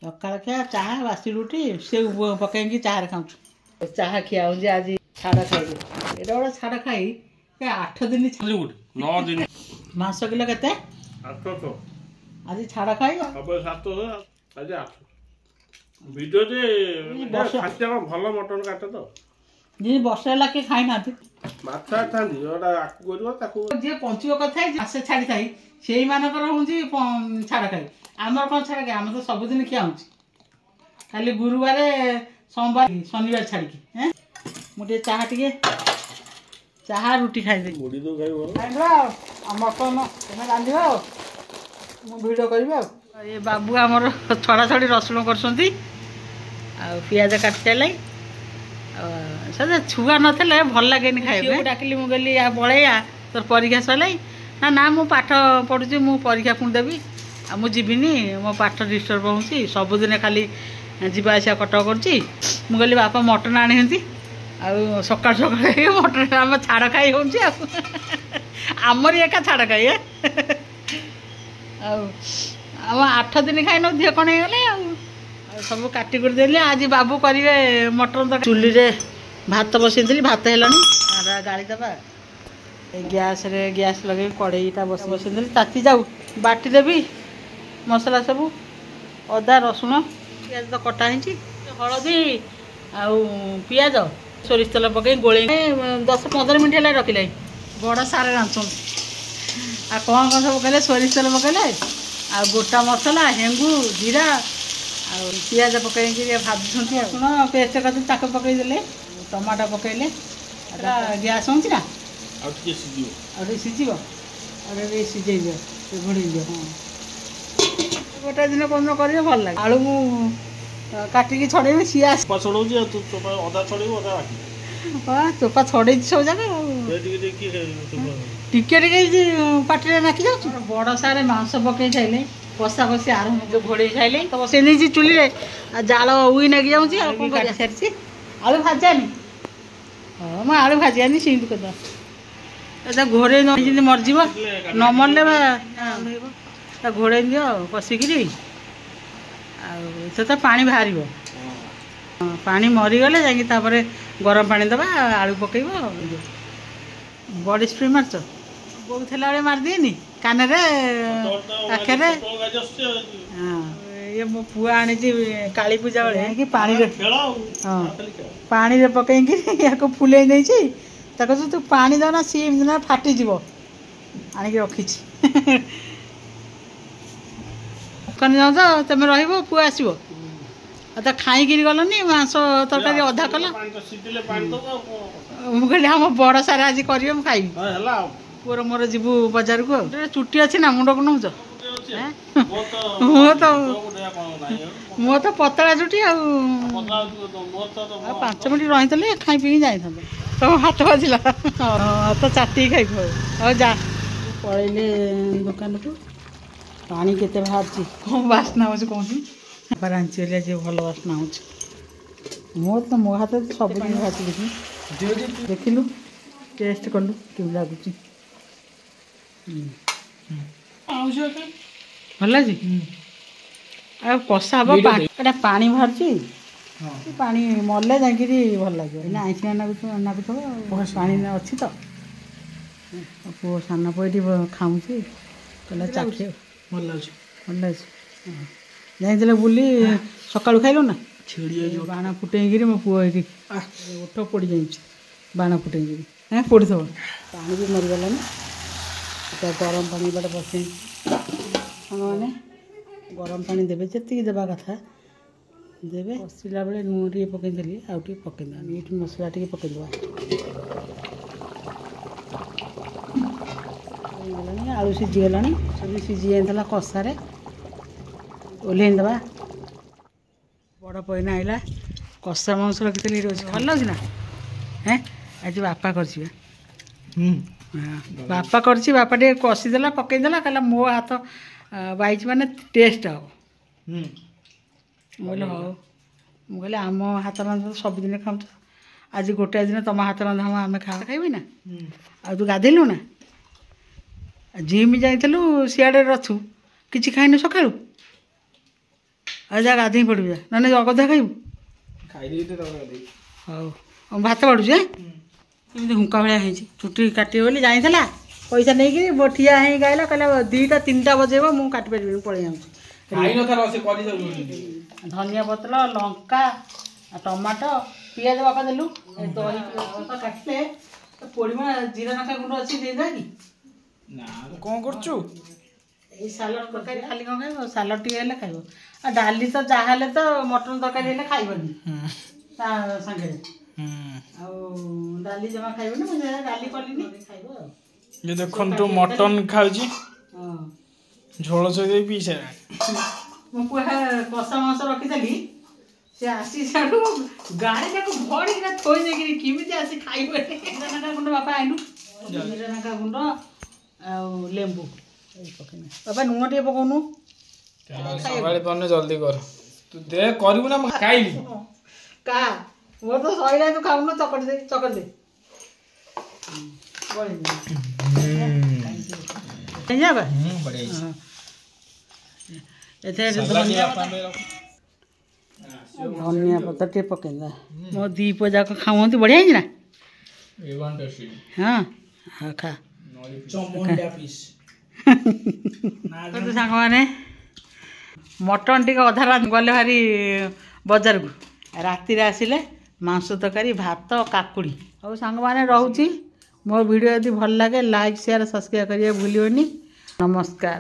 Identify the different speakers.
Speaker 1: सकाल खिया चाह बासी रुटी से पकई चाह खाऊँ चाह खिया हूँ आज छाड़ खाई एटा गोटे छाड़ खाई 8 दिन
Speaker 2: 9 दिन
Speaker 1: मांस किलो केते
Speaker 2: 800
Speaker 1: आज छाड़ खाई
Speaker 2: सब 700 आज 800 वीडियो जे खासिया भल मटन काटे तो
Speaker 1: जी वर्ष है कि खाई ना
Speaker 2: माछा थांदी ओडा आकु करबो ताकू
Speaker 1: जे पंचुक कथा मासे छाड़ी थाई सेई मानकर होउची छाड़ खाई आमर कोन छाड़ खाई आम तो सब दिन खिया होउची खाली गुरुवार सोमवार शनिवार छाड़ी के हैं मुटे चाह रुटी खाई दे
Speaker 2: मुड़ी तो खाइबो
Speaker 1: खाइबा मटन तमे रांधिबो मु वीडियो करबे ये बाबू हमर छड़ा छड़ी रसुण करसंती आ पियाज काट चले सदा छुआ नथिले भल लागेनी खाइबे डाकली मु गली आ बळैया तोर परीक्षा सलै ना ना मु पाठ पढुची मु परीक्षा पुण देबी आ मु जीविनी मो पाठ डिस्टर्ब होउची सब दिन खाली जीवा आसिया कटक करची मु गली बापा मटन आनी हंती आ सकाळ सकाळ मटन हम छाड़ खाई होउची आमरी एका छाड़ खाई आ 8 दिन खाई न दिह कोन गले सब काटी कर देली आज बाबू करिवे मटन तो चुली रे भात बसैली भात हेलानी गाड़ी दबा गैस लगे कड़ईटा बसैली ताती जाऊ बाटी देवी मसला सब अदा रसुण पियाज तो कटा है हलदी आउ पियाज सोरिष तेल पकई गोल 10-15 मिनट है रखिले बड़ सारे रांधुन आ कौन कौन सब कहले सोरिष तेल पकड़े आ गोटा मसला हेंगू जीरा आ पियाज पकई भाजुंट रसुण पेस्ट कर पकईदे टमाटो पकईले गैस होची ना सीझ सीझे घोड़े दियो हाँ गोटे दिन कौन कर भल लगे आलू मु काटिकी छड़े सी
Speaker 2: अदा छड़े अदा
Speaker 1: हाँ चोपा छड़े सब जगह टिके पाटे नाकी जाऊँ बड़ सारे मांस पकई खाइले कषा कषि आरम्भ घोड़े खाइले तो बसई नहीं चुली रे जाल उई नागी जाऊँगी सारी आलू भाजानी हाँ मैं आलू भाजानी सीट कर घोड़े न मरजी न मरले घोड़े दियो कषिकी तो पानी बाहर पानी मरीगले जापर गरम पानी दबा आलू पकईब बड़ी स्प्रे मार्च बो थेला बेले मार दिएनी कान पाखे हाँ ये मो पुआ आनी काली पूजा बेले कि पानी हाँ पानी रे पकईकी या फुले नहीं तू पानी दना सी ना फाटीज आणिक रखी जाऊ तुम रही पुआ आसो तो खाई गलनी मांस तरकारी अधा कल मुझे हम बड़ सारे आज करेंगे मुझे खाई पुअर मोर जीवु बजार को चुटी अच्छी ना मुंड को नौच मो तो पतला चुटी आ 5 मिनट रही खाई पी जाई तुम हाथ बाजिला तो चाटी खाई और जा पड़े दुकान को पानी केते बाहर कौन बास्ना हो कौन रांची भल बास्ना हो तो मो हाथ सब दिन भाजी देखिलु टेस्ट कलु कि लगुच भल आ कषा हम पानी बाहर पानी मरले जाकि भल लगे ना आईसिया नाकुथ पानी अच्छी तो पु सान पुटी खाऊँ कहला चाखे भल लगे जाइए बुली सकालू खाइल ना छेड़ी बाण फुटेक मो पुआ ओठ पड़ जाए बाण फुटेक हाँ पड़ी थो पानी भी मरीगलानी गरम पानी बाटे बसई मैंने गरम पानी देवे जी देवा कथा देवे बसला बेले लुण टे पकईदेली आउ टे पकईदा मीट मसला टे पकईदे आलू सीझीगला सब सीझी जाता कषार ओल्लैदबा बड़ पैना आइला कषा मांस रखी भल लगे ना हैं आज बापा कर बापा कर बापा टे कषिदेला पकईदेला कहला मो हाथ बाइज माने टेस्ट हम बोले हाँ मुझे आम हाथ रंधा सब दिन खाऊ आज गोटे दिन तुम हाथ रंधा आम खा खाइबी ना आ तू गाधेलु ना जिम जाइलु सियाड़े रथु किसी खाइन सका ଆଉ ଯା ଗାଧେଇ ପଡ଼ିବୁ ଯା ନହେଲେ ଅଗଧା ଖାଇବୁ ହଉ ଭାତ ବାଢ଼ୁଛୁ କେମିତି ହୁଙ୍କା ଭଳିଆ ହେଇଛି ଚୁଟି କାଟିବ ବୋଲି ଜାଣିଥିଲା ପଇସା ନେଇକିରି ଠିଆ ହେଇ ଗାଇଲା କହିଲା 2ଟା 3ଟା ବଜେଇବ ମୁଁ କାଟି ପାରିବିନି ପଳେଇ ଯାଉଛି ଧନିଆ ପତ୍ର ଲଙ୍କା ଟମାଟୋ ପିଆଜ ବାପା ଦେଲୁ ଦହି କାଟିଲେ ପୋଡ଼ିମା ଜିରା ଲଙ୍କା ଗୁଣ୍ଡ ଅଛି ଦେଇଦେବା କି
Speaker 3: କ'ଣ କରୁଛୁ
Speaker 1: ଏଇ ସାଲାଡ଼ ତରକାରୀ ଖାଲି କ'ଣ ଖାଇବ ସାଲାଡ଼ ଟିକେ ହେଲେ ଖାଇବ ଆଉ ଡାଲି ତ ଯାହା ହେଲେ ତ ମଟନ ତରକାରୀ ହେଲେ ଖାଇବନି ତା ସାଙ୍ଗରେ ଆଉ ଡାଲି ଜମା ଖାଇବନି ମୁଁ ଡାଲି କଲିନି ଖାଇବ ଆଉ
Speaker 3: ये देखु मटन खाऊँ झोल चई पी सारे
Speaker 1: मुझे कषा मांस रखीदी से आसी साड़ू गाड़ी टाक भड़ी थोई देगी किमी आसी खाइबे जीरा गुंड बापा आइलु जीरा गुंड आंबू बापा लुण टे पकाउनु
Speaker 3: जल्दी कर तू दे करू ना खाई
Speaker 1: का मोर तो सईला तू खाऊनु चकट दे धनिया पत्ता टे पकेंदा मो दीप जाक खाऊंती बढ़िया है ना हाँ हाँ खा तो सांग मैंने मटन टी अधा रात गले भारी बजार को राति आसिले मांस तरकारी भात काकुड़ी और सांग मैंने रोची मो वीडियो यदि भल लगे लाइक शेयर सब्सक्राइब करिए भूलियोनी नमस्कार।